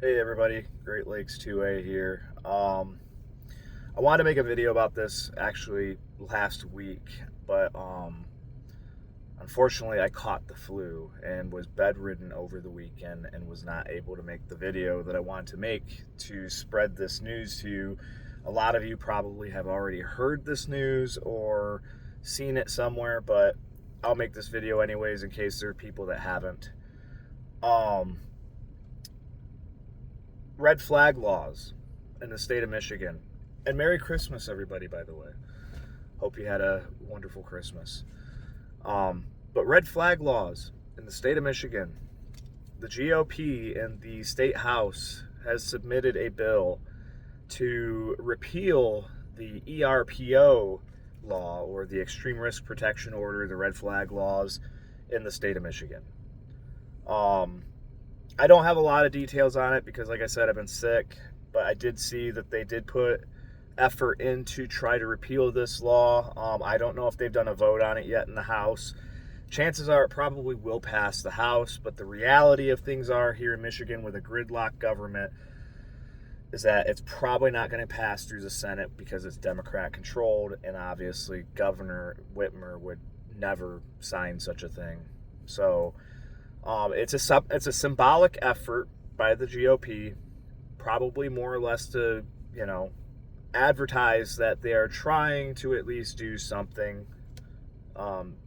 Hey everybody, Great Lakes 2A here. I wanted to make a video about this actually last week, but unfortunately I caught the flu and was bedridden over the weekend and was not able to make the video that I wanted to make to spread this news to you. A lot of you probably have already heard this news or seen it somewhere, but I'll make this video anyways in case there are people that haven't. Um, Red flag laws in the state of Michigan. And Merry Christmas, everybody, by the way. Hope you had a wonderful Christmas. But red flag laws in the state of Michigan. The GOP in the state house has submitted a bill to repeal the ERPO law, or the Extreme Risk Protection Order, the red flag laws in the state of Michigan. I don't have a lot of details on it because, like I said, I've been sick, but I did see that they did put effort in to try to repeal this law. I don't know if they've done a vote on it yet in the House. Chances are it probably will pass the House, but the reality of things are here in Michigan with a gridlock government is that it's probably not going to pass through the Senate because it's Democrat controlled, and obviously Governor Whitmer would never sign such a thing. So it's a symbolic effort by the GOP, probably more or less to advertise that they are trying to at least do something.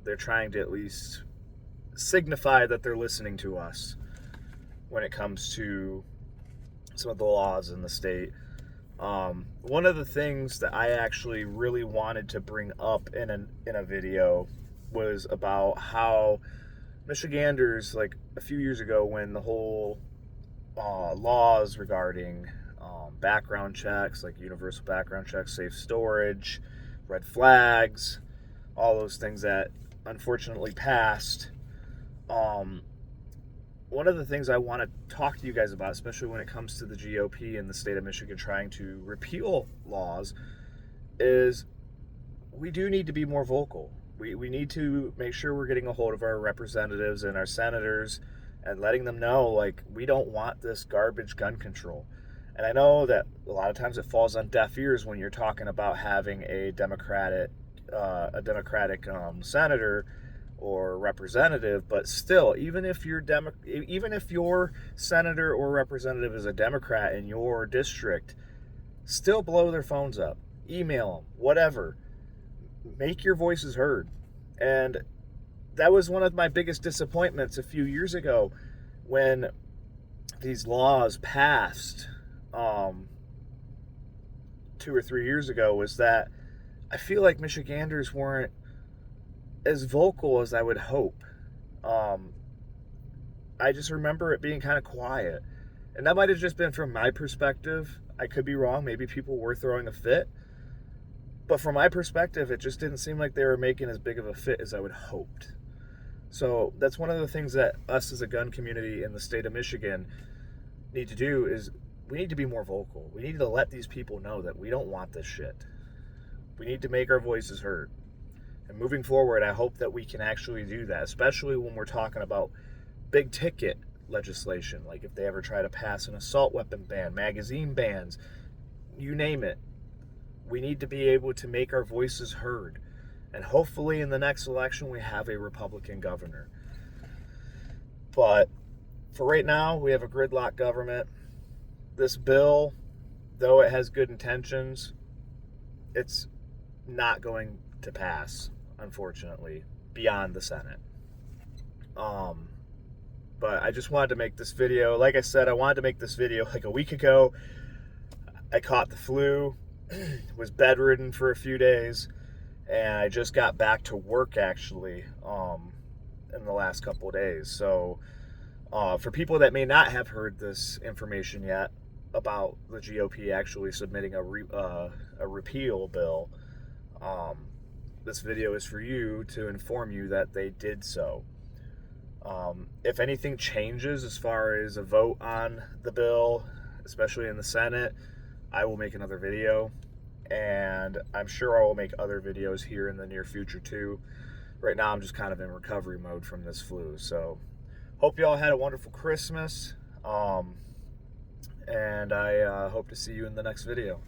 They're trying to at least signify that they're listening to us when it comes to some of the laws in the state. One of the things that I actually really wanted to bring up in a video was about how Michiganders, like a few years ago, when the whole laws regarding background checks, like universal background checks, safe storage, red flags, all those things that unfortunately passed. One of the things I want to talk to you guys about, especially when it comes to the GOP in the state of Michigan trying to repeal laws, is we do need to be more vocal. We need to make sure we're getting a hold of our representatives and our senators and letting them know, like, we don't want this garbage gun control. And I know that a lot of times it falls on deaf ears when you're talking about having a Democratic senator or representative, but still, even if your senator or representative is a Democrat in your district, still blow their phones up, email them, whatever. Make your voices heard. And that was one of my biggest disappointments a few years ago when these laws passed 2 or 3 years ago, was that I feel like Michiganders weren't as vocal as I would hope. I just remember it being kind of quiet. And that might have just been from my perspective. I could be wrong. Maybe people were throwing a fit. But from my perspective, it just didn't seem like they were making as big of a fit as I would hoped. So that's one of the things that us as a gun community in the state of Michigan need to do, is we need to be more vocal. We need to let these people know that we don't want this shit. We need to make our voices heard. And moving forward, I hope that we can actually do that, especially when we're talking about big ticket legislation, like if they ever try to pass an assault weapon ban, magazine bans, you name it. We need to be able to make our voices heard. And hopefully in the next election we have a Republican governor. But for right now, we have a gridlock government. This bill, though it has good intentions, it's not going to pass, unfortunately, beyond the Senate. But I just wanted to make this video. Like I said, I wanted to make this video like a week ago. I caught the flu, was bedridden for a few days, and I just got back to work actually in the last couple of days. So for people that may not have heard this information yet about the GOP actually submitting a repeal bill, this video is for you to inform you that they did so. If anything changes as far as a vote on the bill, especially in the Senate, I will make another video, and I'm sure I will make other videos here in the near future too. Right now I'm just kind of in recovery mode from this flu, so hope you all had a wonderful Christmas. and I hope to see you in the next video.